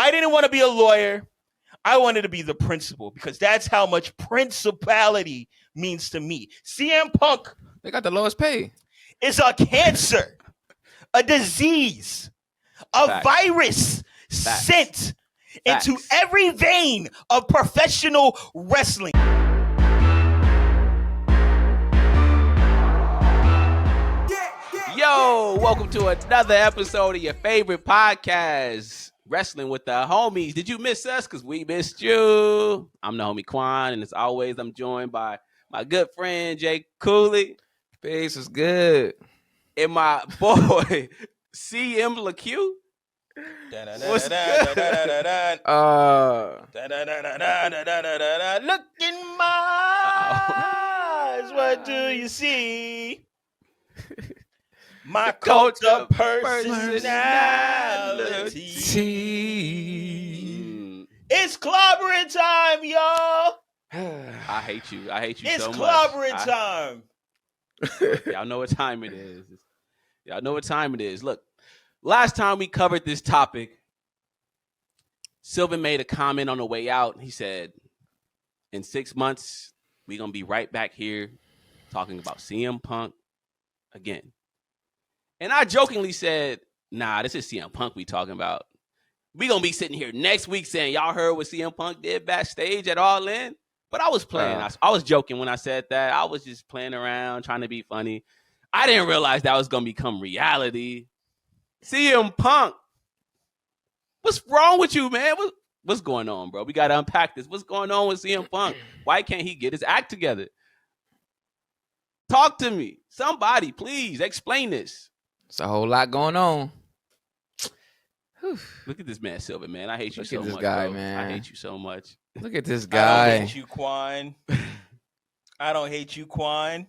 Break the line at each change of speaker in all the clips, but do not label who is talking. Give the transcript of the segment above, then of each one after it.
I didn't want to be a lawyer. I wanted to be the principal because that's how much principality means to me. CM Punk.
They got the lowest pay.
Is a cancer, a disease, a
Facts.
virus
Facts.
sent
Facts.
into every vein of professional wrestling.
Yo, welcome to another episode of your favorite podcast, Wrestling with the Homies. Did you miss us? Because we missed you. I'm the homie Qwan, and as always, I'm joined by my good friend, Jay Cooley.
Face was good.
And my boy, CM What's good?
Look in my eyes, what do you see? My cult of personality. It's clobbering time, y'all.
I hate you. I hate you
It's
so much.
clobbering time.
Y'all know what time it is. Y'all know what time it is. Look, last time we covered this topic, Sylvan made a comment on the way out. He said, in 6 months, we're going to be right back here talking about CM Punk again. And I jokingly said, nah, this is CM Punk we talking about. We going to be sitting here next week saying, y'all heard what CM Punk did backstage at All In? But I was playing. I was joking when I said that. I was just playing around, trying to be funny. I didn't realize that was going to become reality. CM Punk. What's wrong with you, man? What's going on, bro? We got to unpack this. What's going on with CM Punk? Why can't he get his act together? Talk to me. Somebody, please, explain this.
It's a whole lot going on.
Look at this man, Sylvan, man. I hate you so much,
Look at this guy,
bro.
man.
I hate you so much.
Look at this
I
guy.
don't hate you, Qwan. I don't hate you, Qwan.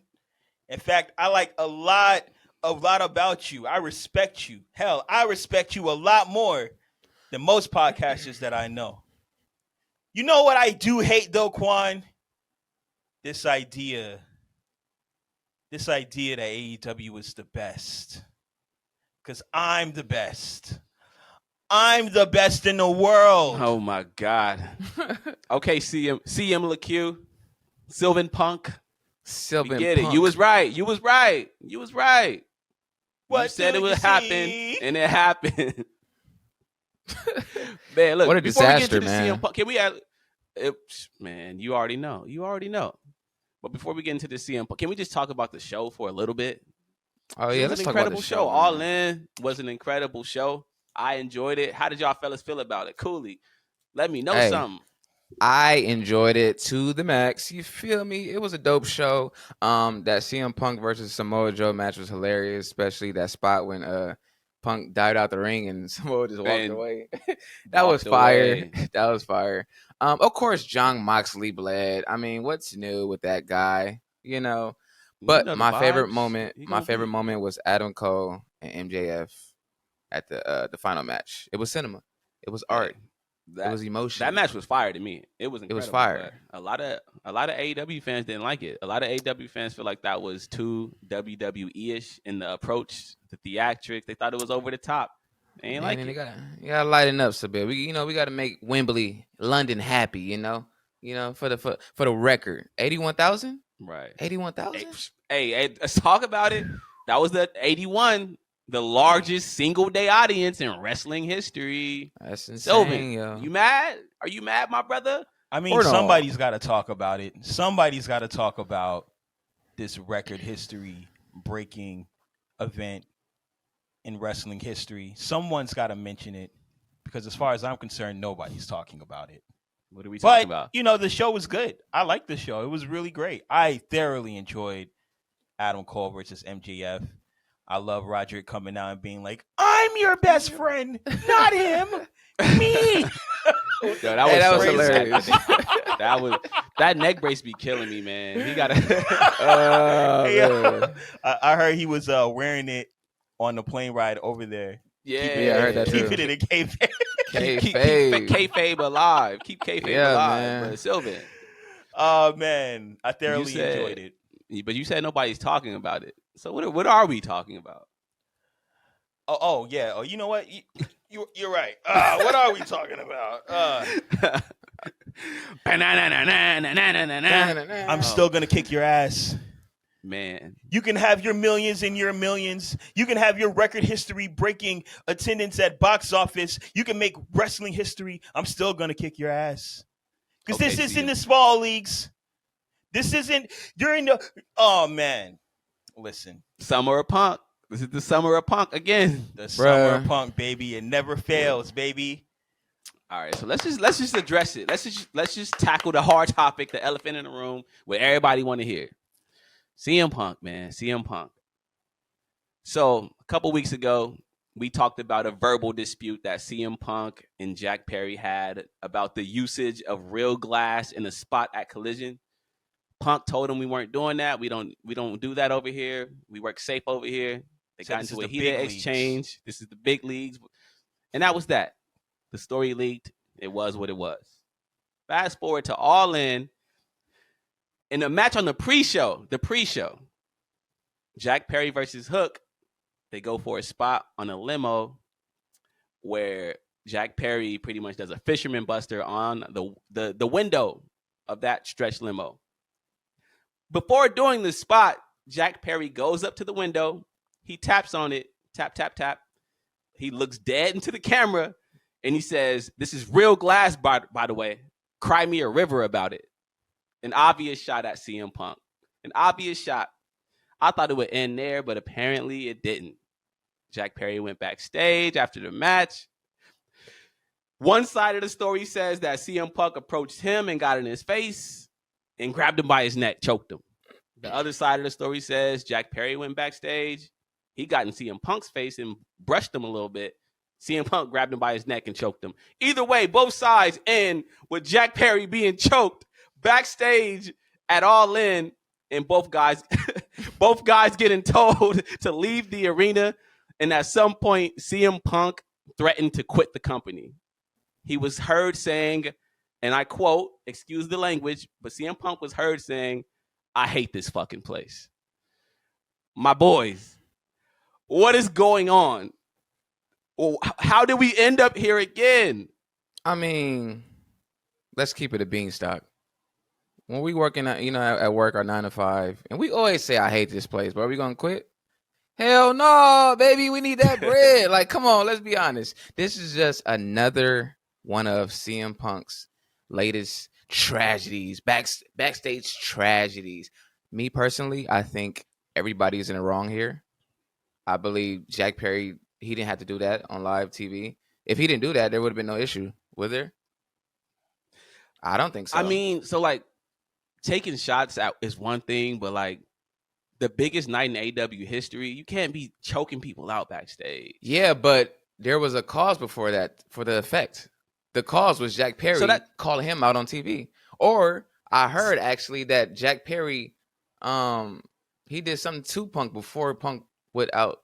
In fact, I like a lot about you. I respect you. Hell, I respect you a lot more than most podcasters that I know. You know what I do hate, though, Qwan? This idea that AEW is the best. Because I'm the best. I'm the best in the world.
Oh, my God. Okay, CM LaQ, Sylvan Punk.
Sylvan
Get
Punk.
it. You was right.
What
you said
do
it would
you
happen,
see?
and it happened. Man, look.
What a
before we get
disaster,
to the
man.
CM Punk, can we add, man, you already know. But before we get into the CM Punk, can we just talk about the show for a little bit?
Oh,
It
yeah,
was
let's
an
talk about
incredible
the
show.
show.
All
man.
In was an incredible show. I enjoyed it. How did y'all fellas feel about it? Cooley, let me know
Hey.
something.
I enjoyed it to the max. You feel me? It was a dope show. That CM Punk versus Samoa Joe match was hilarious, especially that spot when Punk dived out the ring and Samoa just walked
And
away. That was
walked
fire.
away.
That was fire. Of course, Jon Moxley bled. I mean, what's new with that guy? You know. But
You know the
my favorite
vibes.
moment,
He
my
gonna
favorite
be-
moment was Adam Cole and MJF at the final match. It was cinema. It was art. It was emotion.
That match was fire to me. It was incredible.
was fire.
But a lot of AEW fans didn't like it. A lot of AEW fans feel like that was too WWE-ish in the approach, the theatrics. They thought it was over the top. They ain't like
Man,
it.
you gotta lighten up a bit. We got to make Wembley, London happy. For the record, 81,000.
Right.
81,000.
Hey, let's talk about it. That was the 81, the largest single day audience in wrestling history.
That's insane,
Sylvan,
yo.
you mad? Are you mad, my brother?
I mean,
Or no.
somebody's got to talk about it. Somebody's got to talk about this record history breaking event in wrestling history. Someone's got to mention it because as far as I'm concerned, nobody's talking about it.
What are we talking
But,
about?
the show was good. I liked the show. It was really great. I thoroughly enjoyed Adam Cole versus MJF. I love Roderick coming out and being like, I'm your best friend, not him, me.
Yo, that was
was
crazy.
hilarious.
That neck brace be killing me, man. He got
Man.
I heard he was wearing it on the plane ride over there.
Yeah, I heard that too.
Keeping it in kayfabe.
Keep
Kayfabe.
kayfabe alive. Keep kayfabe
Yeah,
alive.
man.
But Sylvan,
Oh man, I thoroughly
said-
enjoyed it.
but you said nobody's talking about it. So what are we talking about?
Oh yeah. Oh, you know what? You're right. What are we talking about? I'm still gonna kick your ass.
Man,
You can have your millions and your millions. You can have your record history breaking attendance at box office. You can make wrestling history. I'm still gonna kick your ass. Because
Okay,
this is
see
in
ya.
the small leagues. This isn't during the. Oh man, listen.
Summer of Punk. This is the Summer of Punk again.
The summer of
Bruh.
punk, baby. It never fails, baby.
All right, so let's just address it. Let's just tackle the hard topic, the elephant in the room, what everybody want to hear. CM Punk, man, CM Punk. So a couple weeks ago, we talked about a verbal dispute that CM Punk and Jack Perry had about the usage of real glass in a spot at Collision. Punk told him we weren't doing that. We don't do that over here. We work safe over here. They
So
got
this
into
is
a
the
heated
big leagues.
exchange. This is the big leagues. And that was that. The story leaked. It was what it was. Fast forward to All In the match on the pre-show, Jack Perry versus Hook, they go for a spot on a limo where Jack Perry pretty much does a fisherman buster on the window of that stretch limo. Before doing the spot, Jack Perry goes up to the window. He taps on it. Tap, tap, tap. He looks dead into the camera, and he says, "This is real glass, by the way. Cry me a river about it." An obvious shot at CM Punk. An obvious shot. I thought it would end there, but apparently it didn't. Jack Perry went backstage after the match. One side of the story says that CM Punk approached him and got in his face and grabbed him by his neck, choked him. The other side of the story says Jack Perry went backstage. He got in CM Punk's face and brushed him a little bit. CM Punk grabbed him by his neck and choked him. Either way, both sides end with Jack Perry being choked backstage at All In, and both guys getting told to leave the arena. And at some point, CM Punk threatened to quit the company. He was heard saying, and I quote, excuse the language, but CM Punk was heard saying, "I hate this fucking place." My boys, what is going on? How did we end up here again?
I mean, let's keep it a beanstalk. When we working at work, our 9 to 5, and we always say, "I hate this place," but are we gonna quit? Hell no, baby. We need that bread. Like, come on, let's be honest. This is just another one of CM Punk's latest tragedies, backstage tragedies. Me personally, I think everybody's in the wrong here. I believe Jack Perry, he didn't have to do that on live TV. If he didn't do that, there would have been no issue, would there? I don't think so.
I mean, so like taking shots out is one thing, but like the biggest night in AEW history, you can't be choking people out backstage.
Yeah, but there was a cause before that for the effect. The cause was Jack Perry calling him out on TV. Or I heard actually that Jack Perry, he did something to Punk before Punk went out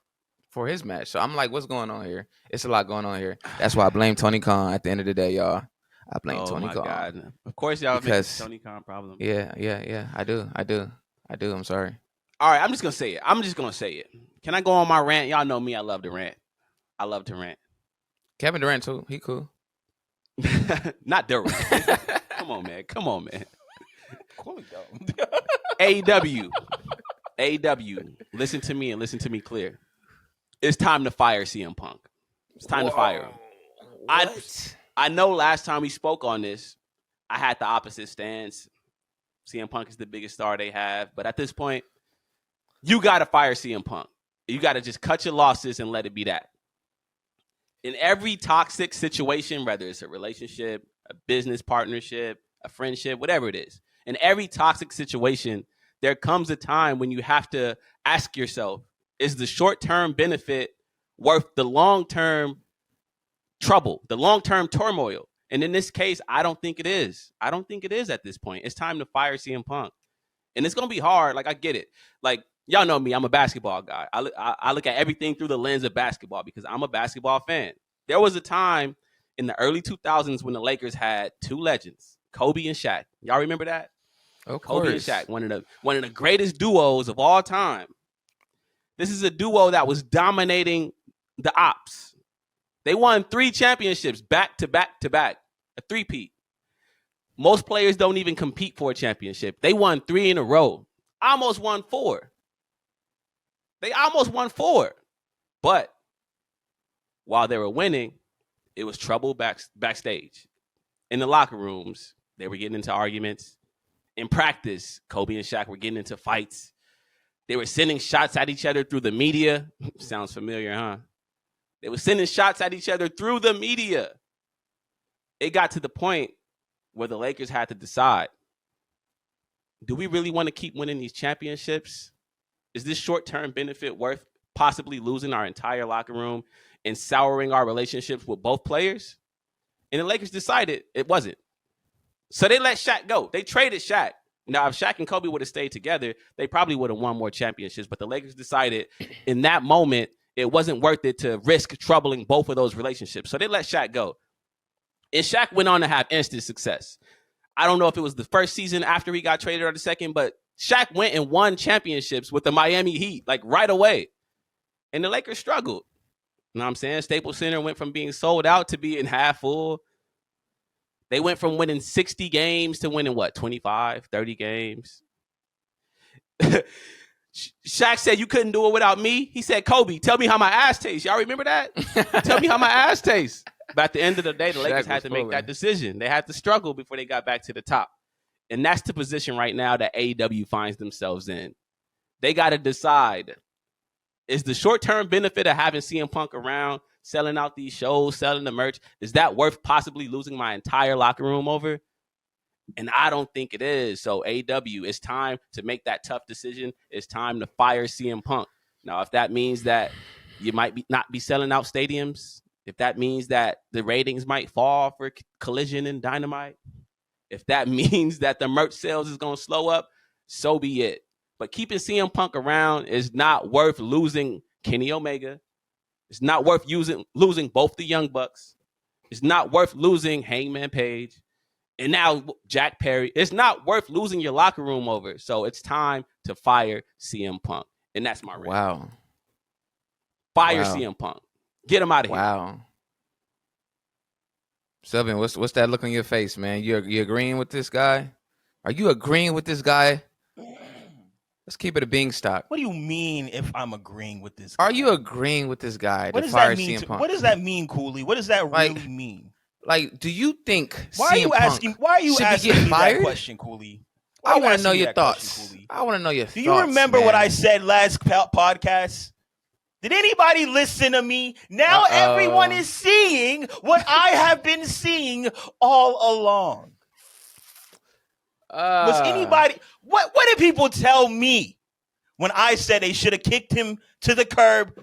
for his match. So I'm like, what's going on here? It's a lot going on here. That's why I blame Tony Khan at the end of the day, y'all. I blame Tony Khan.
God. Of course, y'all make the Tony Khan problem.
Yeah. I do. I'm sorry.
All right, I'm just gonna say it. Can I go on my rant? Y'all know me. I love to rant.
Kevin Durant too. He cool.
Not Durant. Come on, man.
Cooley though.
AEW. Listen to me and listen to me clear. It's time to fire CM Punk. It's time to fire him. I know last time we spoke on this, I had the opposite stance. CM Punk is the biggest star they have. But at this point, you got to fire CM Punk. You got to just cut your losses and let it be that. In every toxic situation, whether it's a relationship, a business partnership, a friendship, whatever it is, in every toxic situation, there comes a time when you have to ask yourself, is the short-term benefit worth the long-term trouble, the long-term turmoil? And in this case, I don't think it is. I don't think it is at this point. It's time to fire CM Punk. And it's going to be hard. Like, I get it. Like, y'all know me. I'm a basketball guy. I look at everything through the lens of basketball because I'm a basketball fan. There was a time in the early 2000s when the Lakers had two legends, Kobe and Shaq. Y'all remember that?
Of
Kobe and
course.
Shaq, one of the greatest duos of all time. This is a duo that was dominating the ops. They won 3 championships back to back to back, a three-peat. Most players don't even compete for a championship. They won 3 in a row. Almost won 4. They almost won 4. But while they were winning, it was trouble backstage. In the locker rooms, they were getting into arguments. In practice, Kobe and Shaq were getting into fights. They were sending shots at each other through the media. Sounds familiar, huh? They were sending shots at each other through the media. It got to the point where the Lakers had to decide, do we really want to keep winning these championships? Is this short-term benefit worth possibly losing our entire locker room and souring our relationships with both players? And the Lakers decided it wasn't. So they let Shaq go. They traded Shaq. Now, if Shaq and Kobe would have stayed together, they probably would have won more championships. But the Lakers decided in that moment, it wasn't worth it to risk troubling both of those relationships. So they let Shaq go. And Shaq went on to have instant success. I don't know if it was the first season after he got traded or the second, but Shaq went and won championships with the Miami Heat, like right away. And the Lakers struggled. You know what I'm saying? Staples Center went from being sold out to being half full. They went from winning 60 games to winning, 25, 30 games. Shaq said, you couldn't do it without me. He said, Kobe, tell me how my ass tastes. Y'all remember that? Tell me how my ass tastes. But at the end of the day, the Lakers had to make that decision. They had to struggle before they got back to the top. And that's the position right now that AEW finds themselves in. They got to decide, is the short-term benefit of having CM Punk around, selling out these shows, selling the merch, is that worth possibly losing my entire locker room over? And I don't think it is. So AEW, it's time to make that tough decision. It's time to fire CM Punk. Now, if that means that you might not be selling out stadiums, if that means that the ratings might fall for Collision and Dynamite, if that means that the merch sales is going to slow up, so be it. But keeping CM Punk around is not worth losing Kenny Omega. It's not worth losing both the Young Bucks. It's not worth losing Hangman Page. And now Jack Perry. It's not worth losing your locker room over. So it's time to fire CM Punk. And that's my rant.
Wow.
Fire CM Punk. Get him out of here.
Wow. Sylvan, what's that look on your face, man? You agreeing with this guy? Are you agreeing with this guy? Let's keep it a Beanstalk.
What do you mean if I'm agreeing with this guy?
Are you agreeing with this guy
what
to
does
fire
that mean
CM Punk?
What does that mean, Cooley? What does that really mean?
Like, do you think
Why are you asking me that question, Cooley?
I want to know your thoughts. I want to know your thoughts.
Do you remember what I said last podcast? Did anybody listen to me? Now everyone is seeing what I have been seeing all along. Was anybody? What did people tell me when I said they should have kicked him to the curb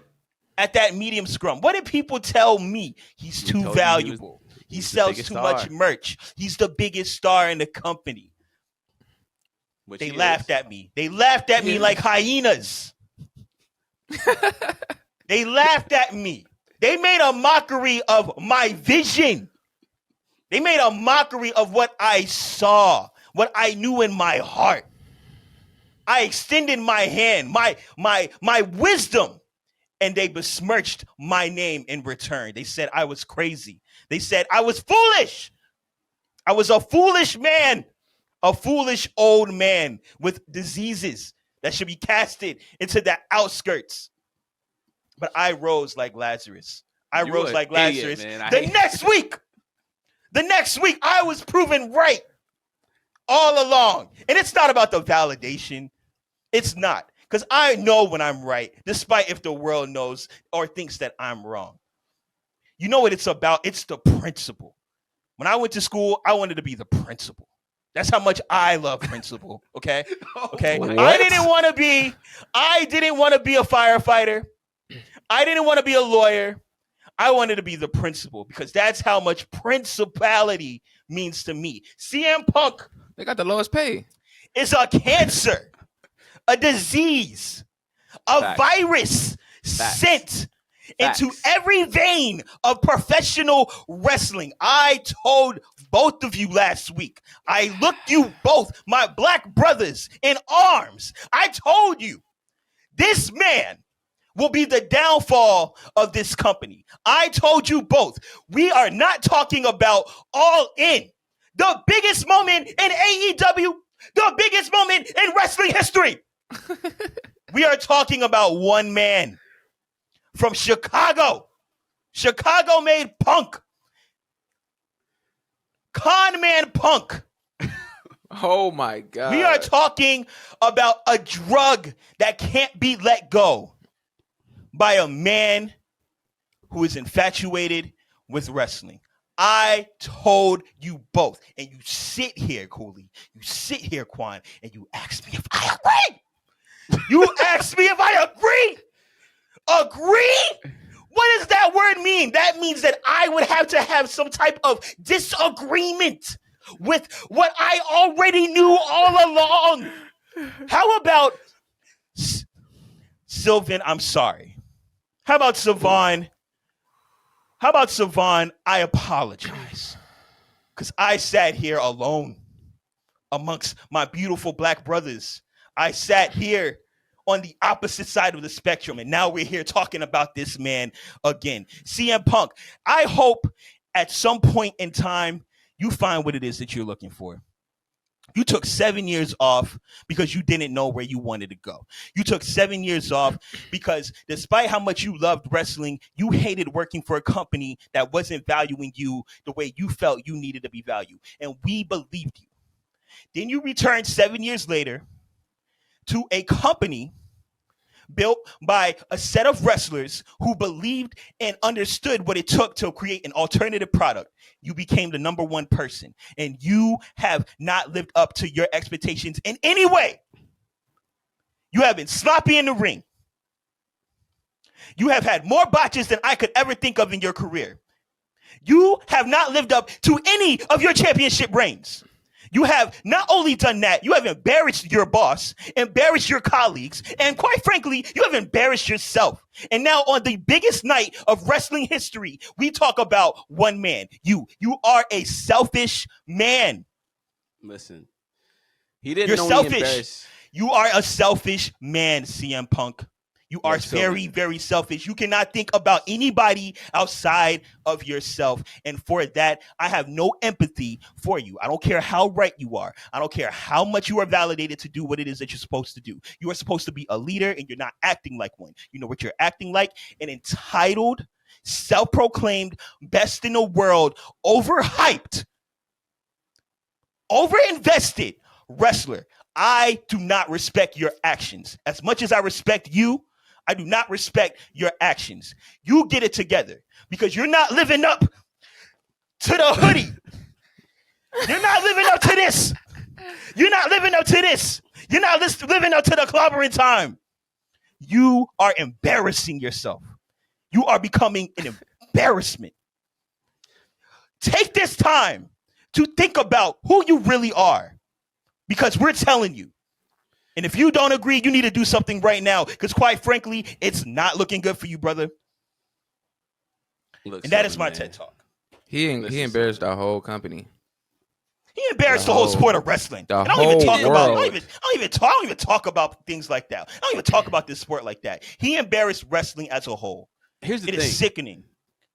at that medium scrum? What did people tell me? He's too valuable. He sells too much merch. He's the biggest star in the company. They laughed at me. They laughed at me like hyenas. They laughed at me. They made a mockery of my vision. They made a mockery of what I saw, what I knew in my heart. I extended my hand, my wisdom, and they besmirched my name in return. They said I was crazy. They said I was foolish. I was a foolish man, a foolish old man with diseases that should be casted into the outskirts. But I rose like Lazarus. The next week, I was proven right all along. And it's not about the validation. It's not. Because I know when I'm right, despite if the world knows or thinks that I'm wrong. You know what it's about? It's the principle. When I went to school, I wanted to be the principal. That's how much I love principal. Okay? Okay.
What?
I didn't want to be a firefighter. I didn't want to be a lawyer. I wanted to be the principal because that's how much principality means to me. CM Punk.
They got the lowest pay.
Is a cancer, a disease, a virus sent into every vein of professional wrestling. I told both of you last week. I looked you both, my black brothers, in arms. I told you, this man will be the downfall of this company. I told you both. We are not talking about All In, the biggest moment in AEW, the biggest moment in wrestling history. We are talking about one man from Chicago. Chicago made Punk. Con man Punk.
Oh my God.
We are talking about a drug that can't be let go by a man who is infatuated with wrestling. I told you both. And you sit here, Cooley. You sit here, Qwan, and you ask me if I agree. You ask me if I agree. Agree? What does that word mean? That means that I would have to have some type of disagreement with what I already knew all along. How about Sylvan? I'm sorry. How about Sylvan? I apologize. Because I sat here alone amongst my beautiful black brothers. I sat here on the opposite side of the spectrum, and now we're here talking about this man again. CM Punk, I hope at some point in time you find what it is that you're looking for. You took 7 years off because you didn't know where you wanted to go. You took 7 years off because despite how much you loved wrestling, you hated working for a company that wasn't valuing you the way you felt you needed to be valued. And we believed you. Then you returned 7 years later to a company built by a set of wrestlers who believed and understood what it took to create an alternative product. You became the number one person, and you have not lived up to your expectations in any way. You have been sloppy in the ring. You have had more botches than I could ever think of in your career. You have not lived up to any of your championship reigns. You have not only done that, you have embarrassed your boss, embarrassed your colleagues, and quite frankly, you have embarrassed yourself. And now on the biggest night of wrestling history, we talk about one man. You are a selfish man.
Listen, he didn't
You're
only
selfish.
embarrass.
You are a selfish man, CM Punk. You are very, very selfish. You cannot think about anybody outside of yourself. And for that, I have no empathy for you. I don't care how right you are. I don't care how much you are validated to do what it is that you're supposed to do. You are supposed to be a leader, and you're not acting like one. You know what you're acting like? An entitled, self-proclaimed, best in the world, overhyped, overinvested wrestler. I do not respect your actions. As much as I respect you, I do not respect your actions. You get it together because you're not living up to the hoodie. You're not living up to this. You're not living up to this. You're not living up to the clobbering time. You are embarrassing yourself. You are becoming an embarrassment. Take this time to think about who you really are because we're telling you. And if you don't agree, you need to do something right now because, quite frankly, it's not looking good for you, brother. And that is my TED Talk.
He embarrassed our whole company.
He embarrassed the whole sport of wrestling.
I
don't even talk about things like that. I don't even talk about this sport like that. He embarrassed wrestling as a whole. It is sickening.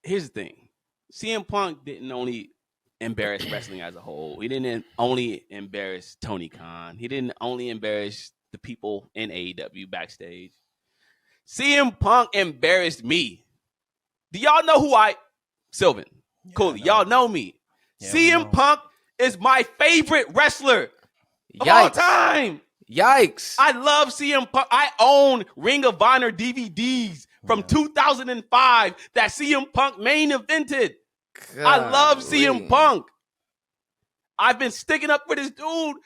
Here's the thing. CM Punk didn't only embarrass wrestling as a whole. He didn't only embarrass Tony Khan. He didn't only embarrass the people in AEW backstage. CM Punk embarrassed me. Do y'all know who Sylvan, Cooley, y'all know me. Yeah, CM Punk is my favorite wrestler of all time.
Yikes.
I love CM Punk. I own Ring of Honor DVDs from 2005 that CM Punk main evented. God, I love CM Punk. I've been sticking up for this dude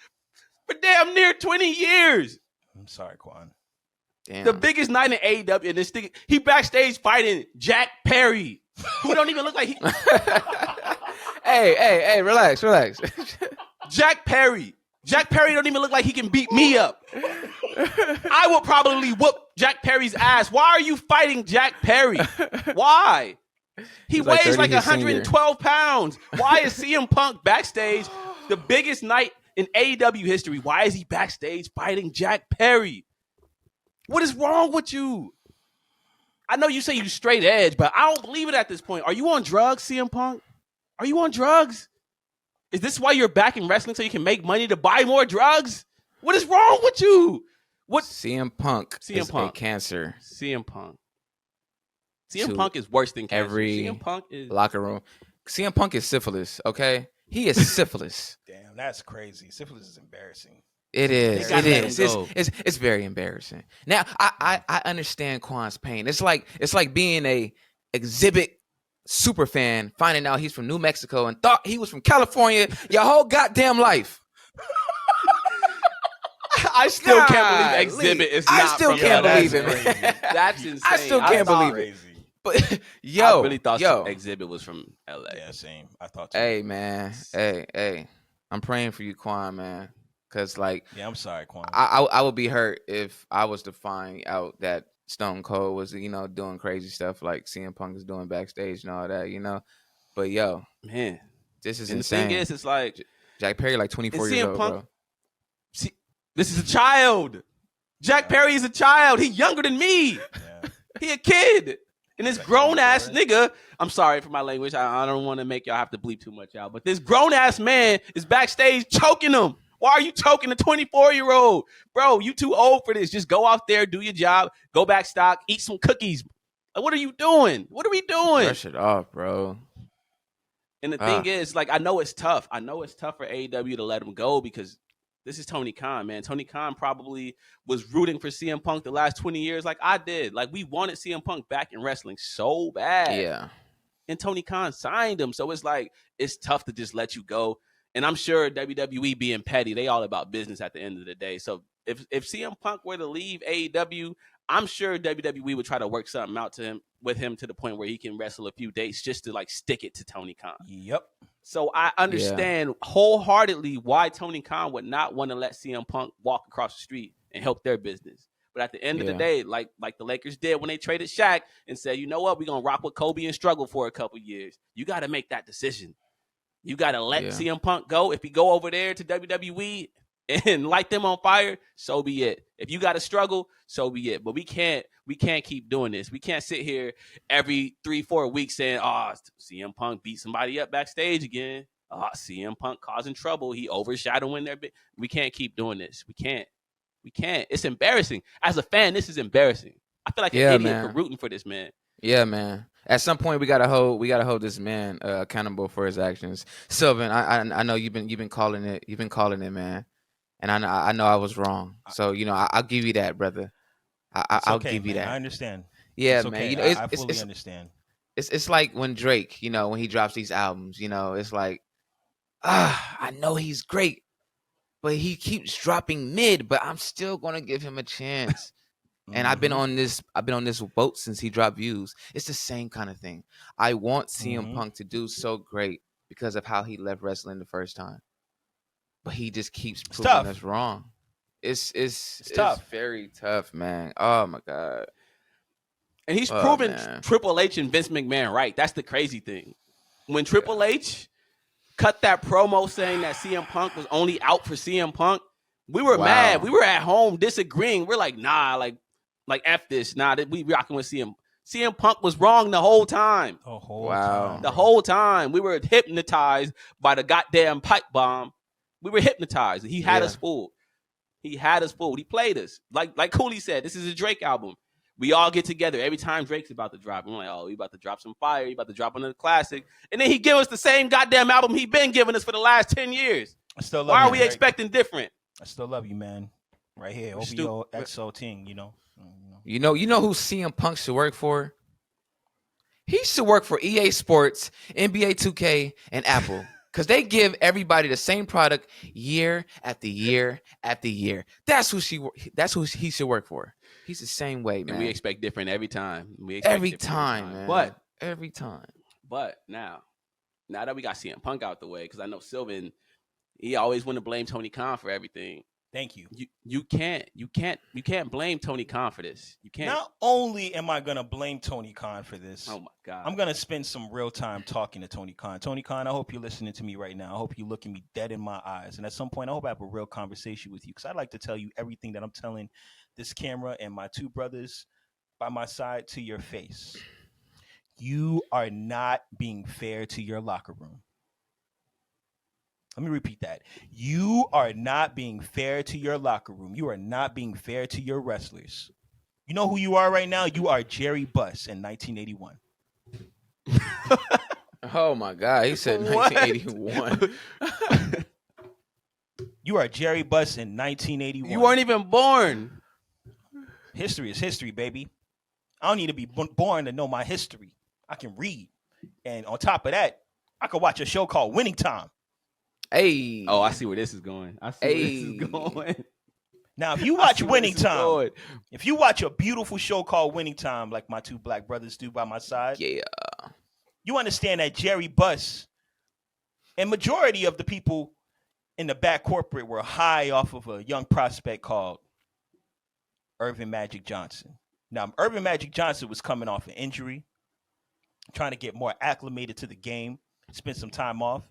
for damn near 20 years.
I'm sorry, Qwan.
Damn. The biggest night in AEW, and this thing, he backstage fighting Jack Perry, who don't even look like he.
Hey, relax.
Jack Perry don't even look like he can beat me up. I will probably whoop Jack Perry's ass. Why are you fighting Jack Perry? Why? He weighs like 112 pounds. Why is CM Punk backstage the biggest night in AEW history? Why is he backstage fighting Jack Perry? What is wrong with you? I know you say you straight edge, but I don't believe it at this point. Are you on drugs, CM Punk? Are you on drugs? Is this why you're back in wrestling so you can make money to buy more drugs? What is wrong with you? What
CM Punk is a cancer.
CM Punk. CM Punk is worse than cancer.
Every
CM Punk is
locker room. CM Punk is syphilis, okay? He is syphilis.
Damn, that's crazy. Syphilis is embarrassing.
It is.
It is.
It's very embarrassing. Now I understand Quan's pain. It's like being a exhibit super fan, finding out he's from New Mexico and thought he was from California your whole goddamn life.
I still can't believe Exhibit is not.
I still can't believe it. Man.
That's insane.
I still can't believe it. But
I really thought Exhibit was from LA.
Yeah, same. I thought too.
Hey man, hey. I'm praying for you, Qwan, man. Cause like,
yeah, I'm sorry, Qwan.
I would be hurt if I was to find out that Stone Cold was, doing crazy stuff like CM Punk is doing backstage and all that, But yo,
man,
this is
and
insane.
The thing is, it's like
Jack Perry, like 24 years old,
Punk,
bro.
See, this is a child. Jack Perry is a child. He younger than me.
Yeah.
He a kid. And this grown ass nigga, I'm sorry for my language. I don't want to make y'all have to bleep too much out. But this grown ass man is backstage choking him. Why are you choking a 24-year-old? Bro, you too old for this. Just go out there, do your job, go back stock, eat some cookies. Like, what are you doing? What are we doing?
Brush it off, bro.
And the thing is, like, I know it's tough. I know it's tough for AEW to let him go because this is Tony Khan, man. Tony Khan probably was rooting for CM Punk the last 20 years like I did. Like, we wanted CM Punk back in wrestling so bad.
Yeah.
And Tony Khan signed him. So it's like, it's tough to just let you go. And I'm sure WWE being petty, they all about business at the end of the day. So if CM Punk were to leave AEW, I'm sure WWE would try to work something out with him to the point where he can wrestle a few dates just to like stick it to Tony Khan.
Yep.
So I understand wholeheartedly why Tony Khan would not want to let CM Punk walk across the street and help their business. But at the end of the day, like the Lakers did when they traded Shaq and said, you know what, we're going to rock with Kobe and struggle for a couple years. You got to make that decision. You got to let CM Punk go. If he go over there to WWE and light them on fire, so be it. If you got to struggle, so be it. But we can't keep doing this. We can't sit here every 3-4 weeks saying, CM Punk beat somebody up backstage again. CM Punk causing trouble. He overshadowing their We can't keep doing this. We can't. It's embarrassing. As a fan, this is embarrassing. I feel like an idiot for rooting for this man.
Yeah, man. At some point, we gotta hold this man accountable for his actions. Sylvan, I know you've been calling it. You've been calling it, man. And I know I was wrong. So I'll give you that, brother. I'll give you that.
I understand.
Yeah,
it's
man.
Okay. I fully understand.
It's like when Drake, when he drops these albums, it's like, I know he's great, but he keeps dropping mid. But I'm still gonna give him a chance. And I've been on this boat since he dropped Views. It's the same kind of thing. I want CM Punk to do so great because of how he left wrestling the first time. But he just keeps proving us wrong. It's tough. Very tough, man. Oh my God.
And he's proven Triple H and Vince McMahon right. That's the crazy thing. When Triple H cut that promo saying that CM Punk was only out for CM Punk, we were mad. We were at home disagreeing. We're like, nah, like F this. Nah, we rocking with CM. CM Punk was wrong the whole time.
The whole time.
The whole time. We were hypnotized by the goddamn pipe bomb. We were hypnotized. He had us fooled. He played us. Like Cooley said, this is a Drake album. We all get together every time Drake's about to drop. I'm like, oh, he about to drop some fire. He about to drop another classic. And then he give us the same goddamn album he been giving us for the last 10 years.
I still love
Why are we expecting different?
I still love you, man. Right here, OVO XO Ting,
You know who CM Punk should work for? He should work for EA Sports, NBA 2K, and Apple. Because they give everybody the same product year after year after year. That's who he should work for. He's the same way, man.
And we expect different every time.
Every time, man. Every time.
But now that we got CM Punk out the way, because I know Sylvan, he always want to blame Tony Khan for everything.
Thank you.
You can't blame Tony Khan for this. You can't.
Not only am I gonna blame Tony Khan for this,
oh my God,
I'm gonna spend some real time talking to Tony Khan. Tony Khan, I hope you're listening to me right now. I hope you're looking me dead in my eyes, and at some point, I hope I have a real conversation with you because I'd like to tell you everything that I'm telling this camera and my two brothers by my side to your face. You are not being fair to your locker room. Let me repeat that. You are not being fair to your locker room. You are not being fair to your wrestlers. You know who you are right now? You are Jerry Buss in 1981.
Oh my God, he said
What?
1981.
You are Jerry Buss in 1981.
You weren't even born.
History is history, baby. I don't need to be born to know my history. I can read. And on top of that, I could watch a show called Winning Time.
Hey.
Oh, I see where this is going. I see where this is going.
Now, if you watch Winning Time,
going.
if you watch a beautiful show called Winning Time, like my two black brothers do by my side,
Yeah.
you understand that Jerry Buss and majority of the people in the back corporate were high off of a young prospect called Irvin Magic Johnson. Now, Irvin Magic Johnson was coming off an injury, trying to get more acclimated to the game, spend some time off.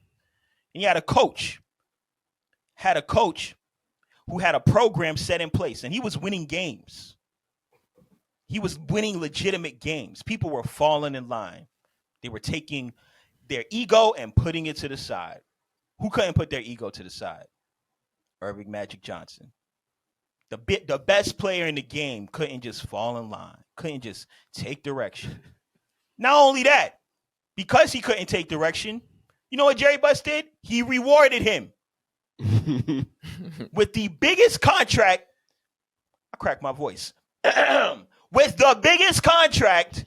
And he had a coach who had a program set in place, and he was winning games. He was winning legitimate games. People were falling in line. They were taking their ego and putting it to the side. Who couldn't put their ego to the side? Irving Magic Johnson. The best player in the game couldn't just fall in line, couldn't just take direction. Not only that, because he couldn't take direction, you know what Jerry Buss did? He rewarded him with the biggest contract. I cracked my voice. With the biggest contract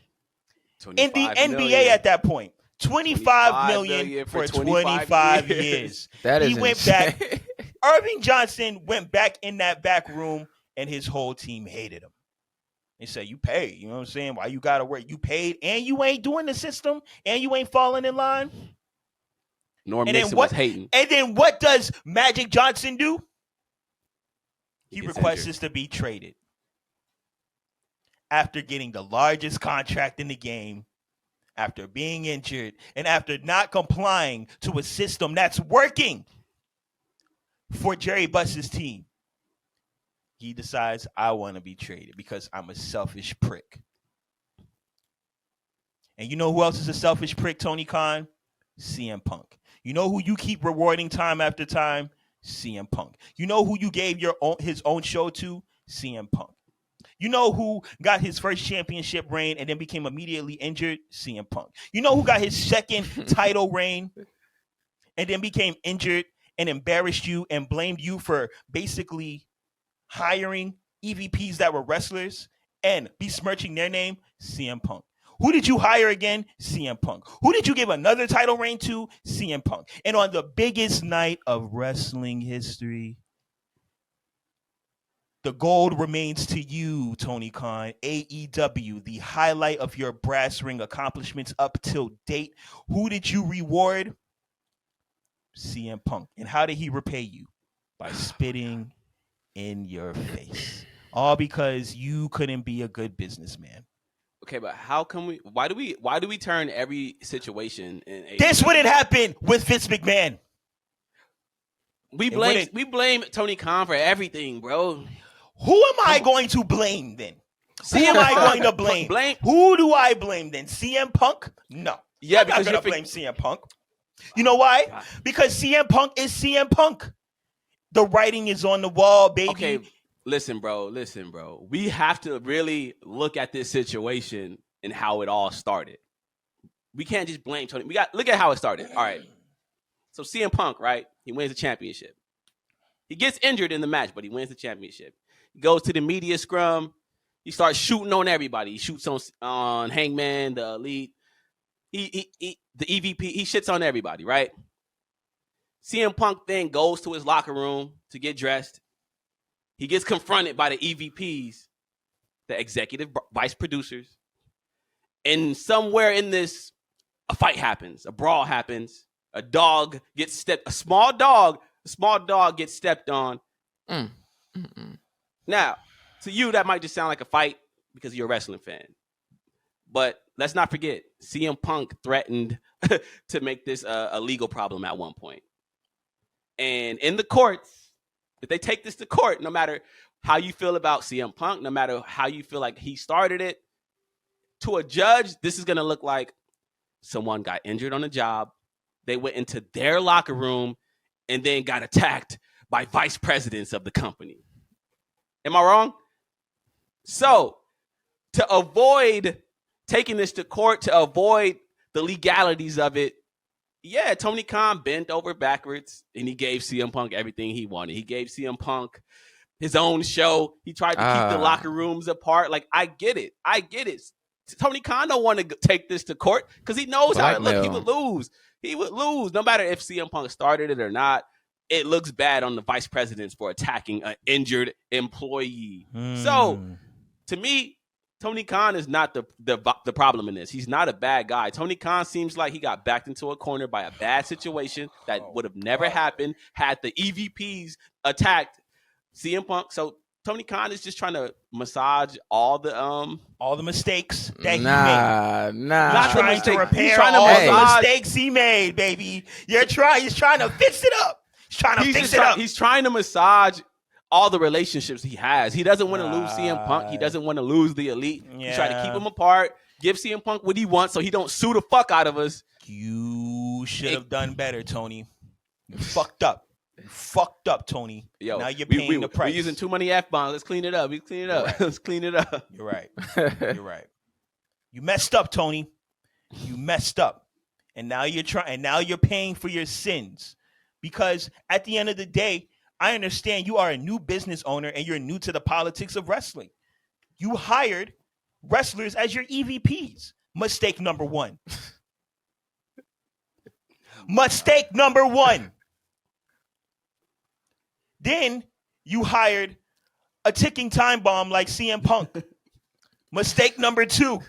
in the NBA at that point. $25 million for 25 years.
That is
he went
insane.
back. Irving Johnson went back in that back room, and his whole team hated him. They said, you paid. You know what I'm saying? Why you got to work? You paid, and you ain't doing the system, and you ain't falling in line.
Norm Nixon was hating.
And then what does Magic Johnson do? He
gets
requests
injured.
to be traded. After getting the largest contract in the game, after being injured, and after not complying to a system that's working for Jerry Buss's team, he decides, I want to be traded because I'm a selfish prick. And you know who else is a selfish prick, Tony Khan? CM Punk. You know who you keep rewarding time after time? CM Punk. You know who you gave his own show to? CM Punk. You know who got his first championship reign and then became immediately injured? CM Punk. You know who got his second title reign and then became injured and embarrassed you and blamed you for basically hiring EVPs that were wrestlers and besmirching their name? CM Punk. Who did you hire again? CM Punk. Who did you give another title reign to? CM Punk. And on the biggest night of wrestling history, the gold remains to you, Tony Khan. AEW, the highlight of your brass ring accomplishments up till date. Who did you reward? CM Punk. And how did he repay you? By spitting in your face. All because you couldn't be a good businessman.
Okay, but how can we? Why do we turn every situation in?
This wouldn't happen with Vince McMahon.
We blame Tony Khan for everything, bro.
Who am I going to blame then? Who am I going to blame? Who do I blame then? CM Punk? No.
Yeah,
I'm not going to blame CM Punk. You know why? Because CM Punk is CM Punk. The writing is on the wall, baby.
Okay, listen, bro. We have to really look at this situation and how it all started. We can't just blame Tony. Look at how it started. All right. So CM Punk, right? He wins the championship. He gets injured in the match, but he wins the championship. He goes to the media scrum. He starts shooting on everybody. He shoots on Hangman, the Elite. The EVP. He shits on everybody, right? CM Punk then goes to his locker room to get dressed. He gets confronted by the EVPs, the executive vice producers. And somewhere in this, a fight happens. A brawl happens. A small dog gets stepped on. Now, to you, that might just sound like a fight because you're a wrestling fan. But let's not forget, CM Punk threatened to make this a legal problem at one point. And in the courts, if they take this to court, no matter how you feel about CM Punk, no matter how you feel like he started it, to a judge, this is going to look like someone got injured on the job. They went into their locker room and then got attacked by vice presidents of the company. Am I wrong? So to avoid taking this to court, to avoid the legalities of it, yeah, Tony Khan bent over backwards and he gave CM Punk everything he wanted. He gave CM Punk his own show. He tried to keep the locker rooms apart. Like, I get it. Tony Khan don't want to take this to court because he knows how it looks. He would lose. He would lose no matter if CM Punk started it or not. It looks bad on the vice presidents for attacking an injured employee. So, to me, Tony Khan is not the problem in this. He's not a bad guy. Tony Khan seems like he got backed into a corner by a bad situation that would have never happened had the EVPs attacked CM Punk. So Tony Khan is just trying to massage all the mistakes that he made.
Not trying to repair all the mistakes he made, baby. He's trying to fix it up. He's trying to massage all the relationships he has. He doesn't want to lose CM Punk. He doesn't want to lose the Elite. Yeah. He's trying to keep them apart, give CM Punk what he wants so he don't sue the fuck out of us. You should have done better, Tony. You fucked up. You fucked up, Tony.
Yo,
now you're paying the price.
We're using too many F-bombs. Let's clean it up.
Right.
Let's clean it up.
You're right. You're right. You messed up, Tony. You messed up. And now you're paying for your sins. Because at the end of the day, I understand you are a new business owner and you're new to the politics of wrestling. You hired wrestlers as your EVPs. Mistake number one. Mistake number one. Then you hired a ticking time bomb like CM Punk. Mistake number two.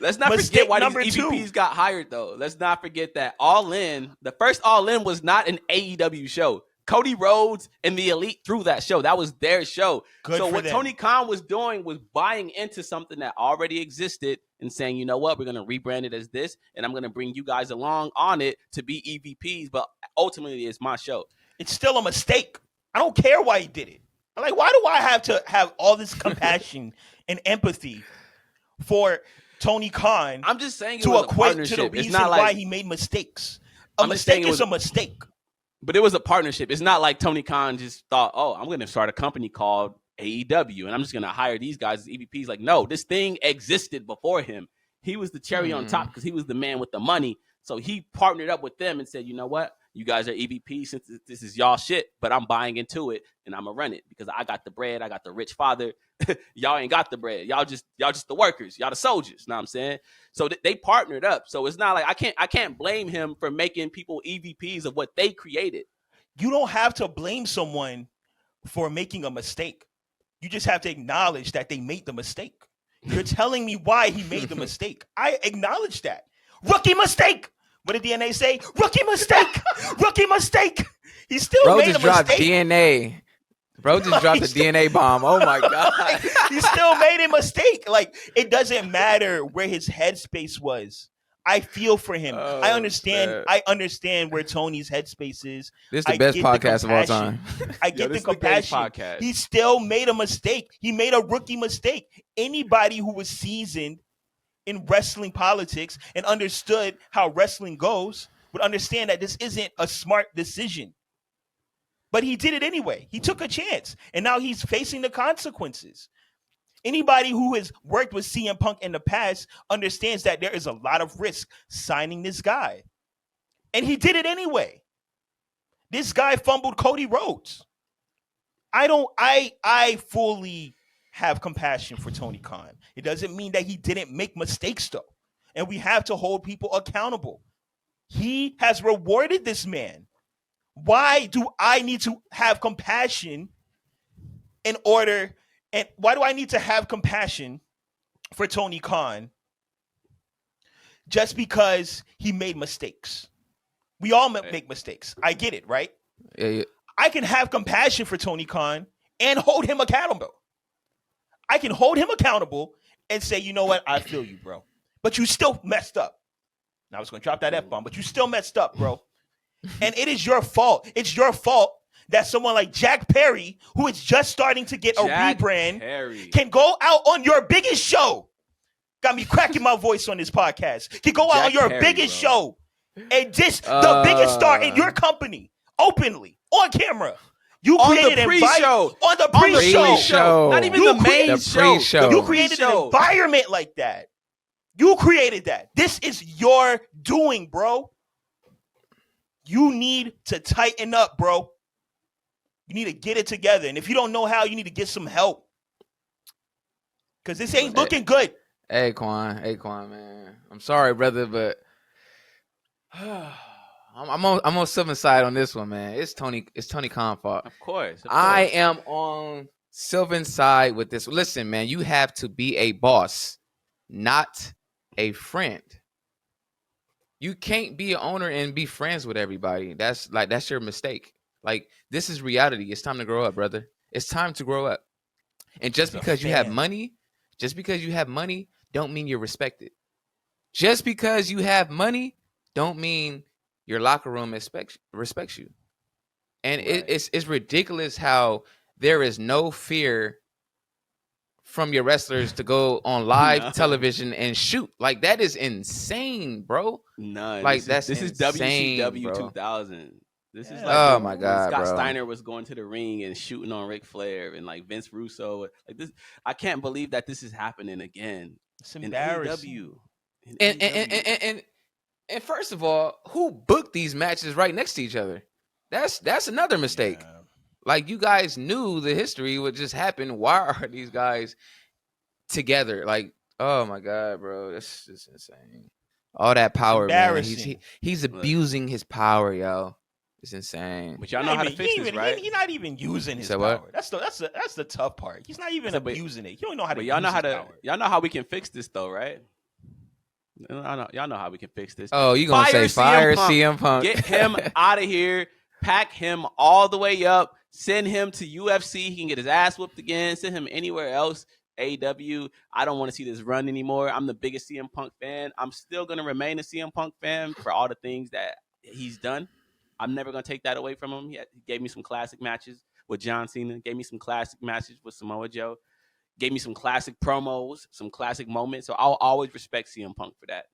Let's not forget why these EVPs got hired, though. Let's not forget that All In, the first All In was not an AEW show. Cody Rhodes and the Elite threw that show. That was their show. Tony Khan was doing was buying into something that already existed and saying, you know what, we're going to rebrand it as this, and I'm going to bring you guys along on it to be EVPs, but ultimately it's my show.
It's still a mistake. I don't care why he did it. I'm like, why do I have to have all this compassion and empathy for Tony Khan?
I'm just saying
to equate to the reason why he made mistakes. A mistake is a mistake.
But it was a partnership. It's not like Tony Khan just thought, oh, I'm going to start a company called AEW, and I'm just going to hire these guys as EVPs. Like, no, this thing existed before him. He was the cherry on top because he was the man with the money. So he partnered up with them and said, you know what? You guys are EVP since this is y'all shit, but I'm buying into it and I'm gonna run it because I got the bread. I got the rich father. Y'all ain't got the bread. Y'all just the workers. Y'all the soldiers. Know what I'm saying? So they partnered up. So it's not like I can't blame him for making people EVPs of what they created.
You don't have to blame someone for making a mistake. You just have to acknowledge that they made the mistake. You're telling me why he made the mistake. I acknowledge that. Rookie mistake. What did DNA say? Rookie mistake. Rookie mistake. He still made a mistake.
DNA. Bro just dropped the DNA bomb. Oh my God.
He still made a mistake. Like, it doesn't matter where his headspace was. I feel for him. I understand. Man. I understand where Tony's headspace is.
This is the best podcast of all time.
I get the compassion. He still made a mistake. He made a rookie mistake. Anybody who was seasoned in wrestling politics and understood how wrestling goes would understand that this isn't a smart decision. But he did it anyway. He took a chance, and now he's facing the consequences. Anybody who has worked with CM Punk in the past understands that there is a lot of risk signing this guy. And he did it anyway. This guy fumbled Cody Rhodes. I fully have compassion for Tony Khan. It doesn't mean that he didn't make mistakes, though. And we have to hold people accountable. He has rewarded this man. Why do I need to have compassion and why do I need to have compassion for Tony Khan just because he made mistakes? We all make mistakes. I get it, right?
Yeah.
I can have compassion for Tony Khan and hold him accountable. I can hold him accountable and say, you know what? I feel you, bro. But you still messed up. Now I was going to drop that F-bomb, but you still messed up, bro. And it is your fault. It's your fault that someone like Jack Perry, who is just starting to get a rebrand, can go out on your biggest show Got me cracking my voice on this podcast. You go out on your
Perry,
biggest
bro.
show and diss the biggest star in your company openly on camera. You
On
created
the pre-show.
on the
On the
pre-show.
pre-show.
Not even
You
the main
the
show.
pre-show.
You created an environment like that. You created that. This is your doing, bro. You need to tighten up, bro. You need to get it together. And if you don't know how, you need to get some help. Because this ain't looking good.
Hey, Qwan, man. I'm sorry, brother, but I'm on Sylvan's side on this one, man. It's Tony Khan's fault.
Of course.
I am on Sylvan's side with this. Listen, man, you have to be a boss, not a friend. You can't be an owner and be friends with everybody. That's your mistake. Like, this is reality. It's time to grow up, brother. It's time to grow up. And just because you have money, don't mean you're respected. Just because you have money, don't mean your locker room respects you. And
Right.
it's ridiculous how there is no fear from your wrestlers to go on live television and shoot. Like, that is insane, bro.
None.
Like,
this
this
is
insane,
WCW
bro.
2000. This is
Yeah.
like
Oh
when
my God,
Scott
bro.
Steiner was going to the ring and shooting on Ric Flair and like Vince Russo. Like this, I can't believe that this is happening again.
It's
In
embarrassing.
AEW. In AEW.
And first of all, who booked these matches right next to each other? That's another mistake.
Yeah.
Like, you guys knew the history would just happen. Why are these guys together? Like, oh my God, bro, that's just insane. All that power, man.
Embarrassing.
He's abusing his power, yo. It's insane.
But y'all know how to fix this, right?
He's not even using his
Say
power.
what?
That's the tough part. He's not even
So, but-
abusing it. You don't know how to
But
use
y'all know how
his
to.
power.
Y'all know how we can fix this, though, right? Y'all know how we can fix this.
Oh, you gonna say fire CM Punk?
Get him out of here. Pack him all the way up. Send him to UFC. He can get his ass whooped again. Send him anywhere else. AEW. I don't want to see this run anymore. I'm the biggest CM Punk fan. I'm still going to remain a CM Punk fan for all the things that he's done. I'm never going to take that away from him. He gave me some classic matches with John Cena. Gave me some classic matches with Samoa Joe. Gave me some classic promos, some classic moments. So I'll always respect CM Punk for that.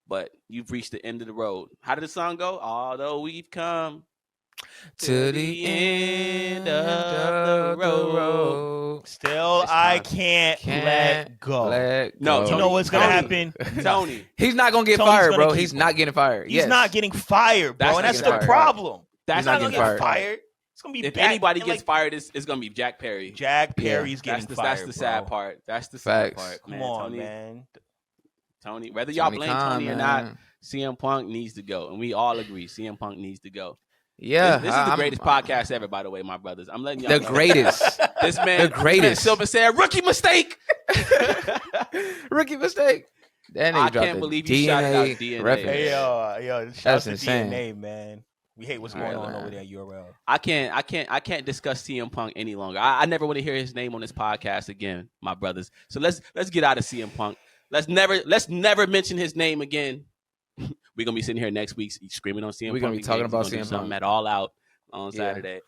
But you've reached the end of the road. How did the song go? Although we've come
To the end of the road.
Still,
It's
I
time.
can't let go.
No,
You
Tony,
know what's gonna
Tony.
happen?
Tony.
He's not gonna get
Tony's
fired,
gonna
bro.
keep
He's
him.
not getting fired.
He's
Yes.
not getting fired, bro.
That's
And
not
that's
getting
the
fired.
problem.
That's
He's not
not
getting
gonna get
fired.
fired.
It's gonna be
If
bad.
anybody
And,
gets
like,
fired, it's gonna be Jack Perry.
Jack Perry's getting fired.
That's the sad
bro.
part. That's the sad
Facts.
part.
Come
Man,
on,
Tony,
man.
Tony, whether y'all blame
Khan,
Tony or
man.
not, CM Punk needs to go, and we all agree CM Punk needs to go.
Yeah,
This is the greatest podcast ever, by the way, my brothers. I'm letting y'all
The
know.
greatest.
This man,
The greatest.
Sylvan said, "Rookie mistake."
Rookie mistake. That nigga
I
dropped
can't
the
believe you shouted out
DNA
DNA.
reference.
Hey, yo, shout
That's
out to
insane.
DNA, man. We hate what's
All
going
right,
on
man.
over there at URL.
I can't discuss CM Punk any longer. I never want to hear his name on this podcast again, my brothers. So let's get out of CM Punk. Let's never mention his name again. We're gonna be sitting here next week screaming on CM Punk.
We're gonna be talking
again.
about
We're gonna do
CM
something
Punk.
at All Out on
Yeah.
Saturday.